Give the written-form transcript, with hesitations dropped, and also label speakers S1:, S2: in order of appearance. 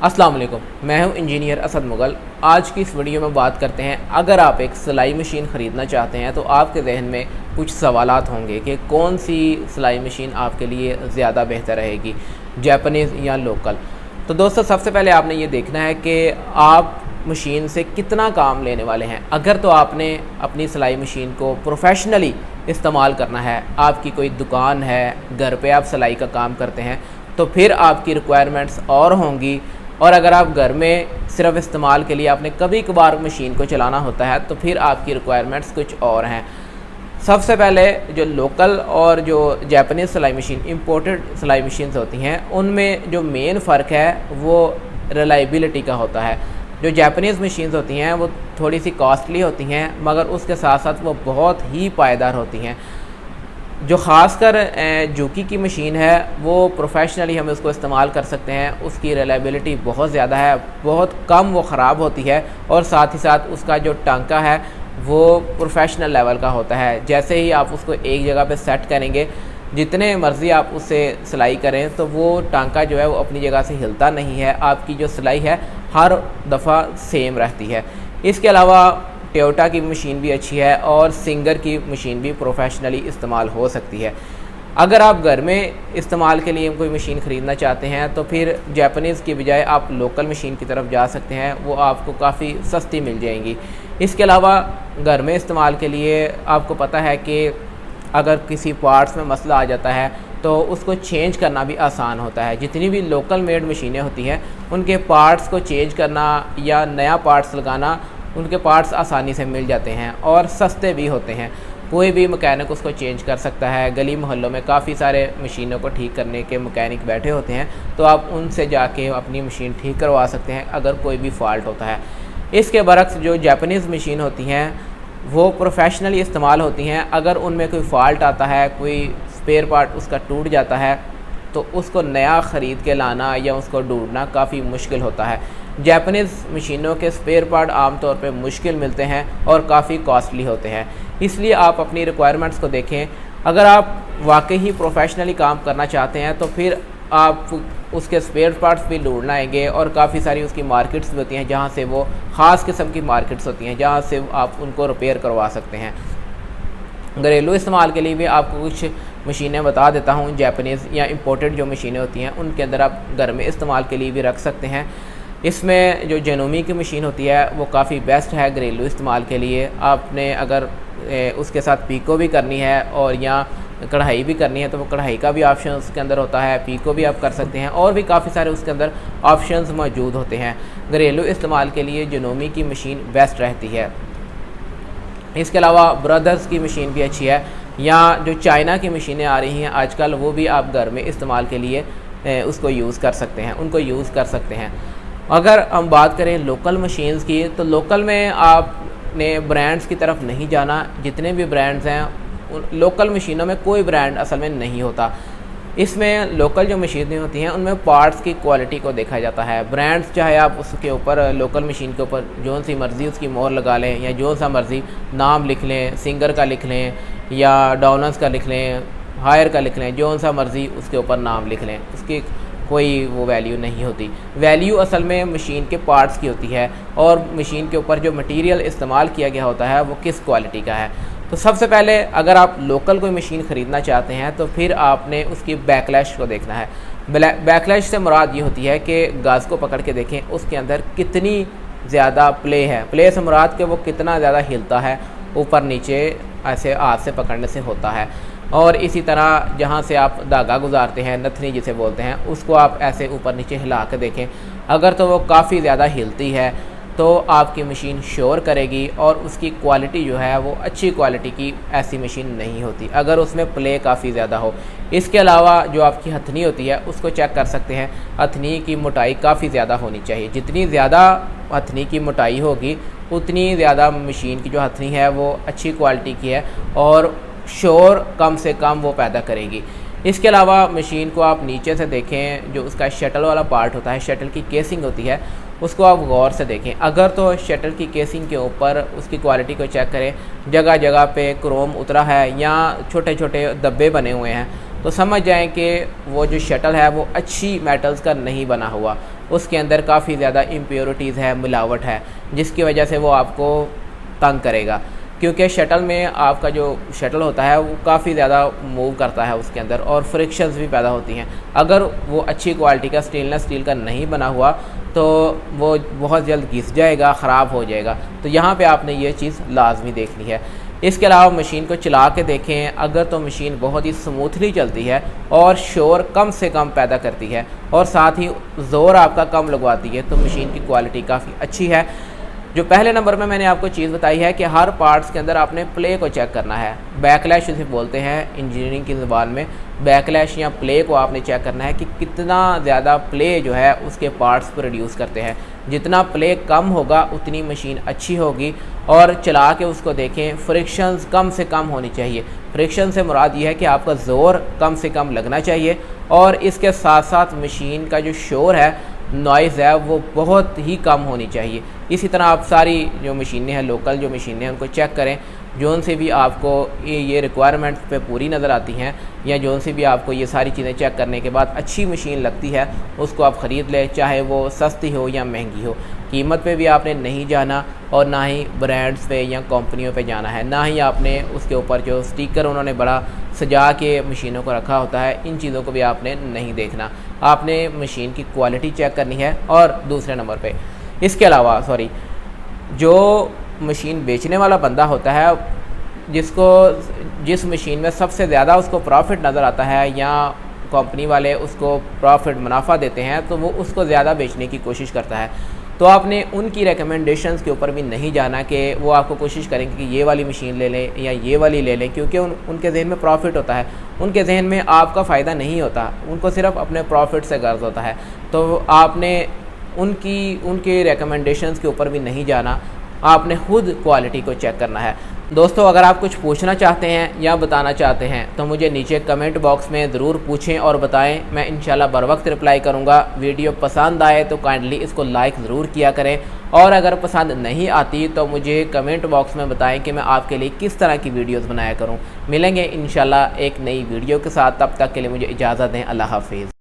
S1: अस्सलाम वालेकुम, मैं हूं इंजीनियर असद मुगल। आज की इस वीडियो में बात करते हैं, अगर आप एक सिलाई मशीन ख़रीदना चाहते हैं तो आपके जहन में कुछ सवालात होंगे कि कौन सी सिलाई मशीन आपके लिए ज़्यादा बेहतर रहेगी, जापानीज़ या लोकल। तो दोस्तों, सबसे पहले आपने ये देखना है कि आप मशीन से कितना काम लेने वाले हैं। अगर तो आपने अपनी सिलाई मशीन को प्रोफेशनली इस्तेमाल करना है, आपकी कोई दुकान है, घर पे आप सिलाई का काम करते हैं, तो फिर आपकी रिक्वायरमेंट्स और होंगी। और अगर आप घर में सिर्फ इस्तेमाल के लिए आपने कभी कभार मशीन को चलाना होता है, तो फिर आपकी रिक्वायरमेंट्स कुछ और हैं। सबसे पहले जो लोकल और जो जापानीज़ सिलाई मशीन, इंपोर्टेड सिलाई मशीन्स होती हैं, उनमें जो मेन फ़र्क है वो रिलायबिलिटी का होता है। जो जापानीज़ मशीन्स होती हैं वो थोड़ी सी कॉस्टली होती हैं, मगर उसके साथ साथ वो बहुत ही पायदार होती हैं। जो ख़ासकर जूकी की मशीन है वो प्रोफेशनली हम उसको इस्तेमाल कर सकते हैं। उसकी रिलायबिलिटी बहुत ज़्यादा है, बहुत कम वो ख़राब होती है, और साथ ही साथ उसका जो टांका है वो प्रोफेशनल लेवल का होता है। जैसे ही आप उसको एक जगह पे सेट करेंगे, जितने मर्ज़ी आप उससे सिलाई करें, तो वो टांका जो है वो अपनी जगह से हिलता नहीं है। आपकी जो सिलाई है हर दफ़ा सेम रहती है। इसके अलावा टोयोटा की मशीन भी अच्छी है और सिंगर की मशीन भी प्रोफेशनली इस्तेमाल हो सकती है। अगर आप घर में इस्तेमाल के लिए कोई मशीन ख़रीदना चाहते हैं तो फिर जापानीज़ की बजाय आप लोकल मशीन की तरफ जा सकते हैं, वो आपको काफ़ी सस्ती मिल जाएंगी। इसके अलावा घर में इस्तेमाल के लिए आपको पता है कि अगर किसी पार्ट्स में मसला आ जाता है तो उसको चेंज करना भी आसान होता है। जितनी भी लोकल मेड मशीनें होती हैं, उनके पार्ट्स को चेंज करना या नया पार्ट्स लगाना, उनके पार्ट्स आसानी से मिल जाते हैं और सस्ते भी होते हैं। कोई भी मैकेनिक उसको चेंज कर सकता है। गली मोहल्लों में काफ़ी सारे मशीनों को ठीक करने के मैकेनिक बैठे होते हैं, तो आप उनसे जाके अपनी मशीन ठीक करवा सकते हैं अगर कोई भी फ़ॉल्ट होता है। इसके बरक्स जो जापानीज़ मशीन होती हैं वो प्रोफेशनली इस्तेमाल होती हैं। अगर उनमें कोई फ़ॉल्ट आता है, कोई स्पेयर पार्ट उसका टूट जाता है, तो उसको नया ख़रीद के लाना या उसको ढूंढना काफ़ी मुश्किल होता है। जापानीज़ मशीनों के स्पेयर पार्ट आमतौर पे मुश्किल मिलते हैं और काफ़ी कॉस्टली होते हैं। इसलिए आप अपनी रिक्वायरमेंट्स को देखें। अगर आप वाकई ही प्रोफेशनली काम करना चाहते हैं तो फिर आप उसके स्पेयर पार्ट्स भी ढूंढना आएंगे, और काफ़ी सारी उसकी मार्केट्स भी होती हैं जहाँ से वो ख़ास किस्म की मार्केट्स होती हैं जहाँ से आप उनको रिपेयर करवा सकते हैं। घरेलू इस्तेमाल के लिए भी आपको कुछ मशीनें बता देता हूँ। जापानीज़ या इंपोर्टेड जो मशीनें होती हैं उनके अंदर आप घर में इस्तेमाल के लिए भी रख सकते हैं। इसमें जो जनोमी की मशीन होती है वो काफ़ी बेस्ट है घरेलू इस्तेमाल के लिए। आपने अगर उसके साथ पीको भी करनी है और या कढ़ाई भी करनी है तो वो कढ़ाई का भी ऑप्शन उसके अंदर होता है, पीको भी आप कर सकते हैं, और भी काफ़ी सारे उसके अंदर ऑप्शंस मौजूद होते हैं। घरेलू इस्तेमाल के लिए जनोमी की मशीन बेस्ट रहती है। इसके अलावा ब्रदर्स की मशीन भी अच्छी है, या जो चाइना की मशीनें आ रही हैं आजकल, वो भी आप घर में इस्तेमाल के लिए उसको यूज़ कर सकते हैं, उनको यूज़ कर सकते हैं। अगर हम बात करें लोकल मशीन्स की, तो लोकल में आपने ब्रांड्स की तरफ नहीं जाना। जितने भी ब्रांड्स हैं, लोकल मशीनों में कोई ब्रांड असल में नहीं होता। इसमें लोकल जो मशीनें होती हैं उनमें पार्ट्स की क्वालिटी को देखा जाता है। ब्रांड्स चाहे आप उसके ऊपर लोकल मशीन के ऊपर जो सी मर्ज़ी उसकी मोहर लगा लें या जो सा मर्ज़ी नाम लिख लें, सिंगर का लिख लें या डॉनर्स का लिख लें, हायर का लिख लें, जो सा मर्ज़ी उसके ऊपर नाम लिख लें, उसकी कोई वो वैल्यू नहीं होती। वैल्यू असल में मशीन के पार्ट्स की होती है, और मशीन के ऊपर जो मटेरियल इस्तेमाल किया गया होता है वो किस क्वालिटी का है। तो सबसे पहले अगर आप लोकल कोई मशीन ख़रीदना चाहते हैं तो फिर आपने उसकी बैकलैश को देखना है। बैकलैश से मुराद ये होती है कि गाज को पकड़ के देखें उसके अंदर कितनी ज़्यादा प्ले है। प्ले से मुराद कि वो कितना ज़्यादा हिलता है, ऊपर नीचे ऐसे हाथ से पकड़ने से होता है। और इसी तरह जहाँ से आप धागा गुजारते हैं, नथनी जिसे बोलते हैं, उसको आप ऐसे ऊपर नीचे हिला के देखें। अगर तो वो काफ़ी ज़्यादा हिलती है तो आपकी मशीन शोर करेगी, और उसकी क्वालिटी जो है वो अच्छी क्वालिटी की ऐसी मशीन नहीं होती अगर उसमें प्ले काफ़ी ज़्यादा हो। इसके अलावा जो आपकी हथनी होती है उसको चेक कर सकते हैं। हथनी की मोटाई काफ़ी ज़्यादा होनी चाहिए। जितनी ज़्यादा हथनी की मोटाई होगी उतनी ज़्यादा मशीन की जो हथनी है वो अच्छी क्वालिटी की है और शोर कम से कम वो पैदा करेगी। इसके अलावा मशीन को आप नीचे से देखें, जो उसका शटल वाला पार्ट होता है, शटल की केसिंग होती है, उसको आप गौर से देखें। अगर तो शटल की केसिंग के ऊपर उसकी क्वालिटी को चेक करें, जगह जगह पे क्रोम उतरा है या छोटे छोटे धब्बे बने हुए हैं, तो समझ जाएं कि वो जो शटल है वो अच्छी मेटल्स का नहीं बना हुआ। उसके अंदर काफ़ी ज़्यादा इम्प्योरिटीज़ है, मिलावट है, जिसकी वजह से वो आपको तंग करेगा। क्योंकि शटल में आपका जो शटल होता है वो काफ़ी ज़्यादा मूव करता है उसके अंदर, और फ्रिक्शंस भी पैदा होती हैं। अगर वो अच्छी क्वालिटी का स्टेनलेस स्टील का नहीं बना हुआ तो वो बहुत जल्द घिस जाएगा, ख़राब हो जाएगा। तो यहाँ पे आपने ये चीज़ लाजमी देखनी है। इसके अलावा मशीन को चला के देखें, अगर तो मशीन बहुत ही स्मूथली चलती है और शोर कम से कम पैदा करती है और साथ ही ज़ोर आपका कम लगवाती है, तो मशीन की क्वालिटी काफ़ी अच्छी है। जो पहले नंबर में मैंने आपको चीज़ बताई है कि हर पार्ट्स के अंदर आपने प्ले को चेक करना है। बैकलैश उसे बोलते हैं इंजीनियरिंग की ज़ुबान में, बैकलैश या प्ले को आपने चेक करना है कि कितना ज़्यादा प्ले जो है उसके पार्ट्स प्रोड्यूस करते हैं। जितना प्ले कम होगा उतनी मशीन अच्छी होगी। और चला के उसको देखें, फ्रिक्शंस कम से कम होनी चाहिए। फ्रिक्शन से मुराद ये है कि आपका ज़ोर कम से कम लगना चाहिए, और इसके साथ साथ मशीन का जो शोर है, नॉइज़ है, वो बहुत ही कम होनी चाहिए। इसी तरह आप सारी जो मशीनें हैं, लोकल जो मशीनें हैं, उनको चेक करें। जोन से भी आपको ये रिक्वायरमेंट पे पूरी नज़र आती हैं, या जोन से भी आपको ये सारी चीज़ें चेक करने के बाद अच्छी मशीन लगती है, उसको आप ख़रीद लें, चाहे वो सस्ती हो या महंगी हो। कीमत पे भी आपने नहीं जाना, और ना ही ब्रांड्स पे या कंपनियों पे जाना है, ना ही आपने उसके ऊपर जो स्टिकर उन्होंने बड़ा सजा के मशीनों को रखा होता है, इन चीज़ों को भी आपने नहीं देखना। आपने मशीन की क्वालिटी चेक करनी है। और दूसरे नंबर पे इसके अलावा जो मशीन बेचने वाला बंदा होता है, जिस मशीन में सबसे ज़्यादा उसको प्रॉफिट नज़र आता है, या कंपनी वाले उसको प्रॉफिट मुनाफा देते हैं, तो वो उसको ज़्यादा बेचने की कोशिश करता है। तो आपने उनकी रिकमेंडेशंस के ऊपर भी नहीं जाना कि वो आपको कोशिश करेंगे कि ये वाली मशीन ले लें या ये वाली ले लें, क्योंकि उनके जहन में प्रॉफिट होता है, उनके जहन में आपका फ़ायदा नहीं होता, उनको सिर्फ अपने प्रॉफिट से गर्ज होता है। तो आपने उनके रिकमेंडेशंस के ऊपर भी नहीं जाना, आपने खुद क्वालिटी को चेक करना है। दोस्तों, अगर आप कुछ पूछना चाहते हैं या बताना चाहते हैं तो मुझे नीचे कमेंट बॉक्स में ज़रूर पूछें और बताएं, मैं इंशाल्लाह बर वक्त रिप्लाई करूँगा। वीडियो पसंद आए तो काइंडली इसको लाइक ज़रूर किया करें, और अगर पसंद नहीं आती तो मुझे कमेंट बॉक्स में बताएं कि मैं आपके लिए किस तरह की वीडियोज़ बनाया करूँ। मिलेंगे इंशाल्लाह एक नई वीडियो के साथ, तब तक के लिए मुझे इजाज़त दें। अल्लाह हाफिज़।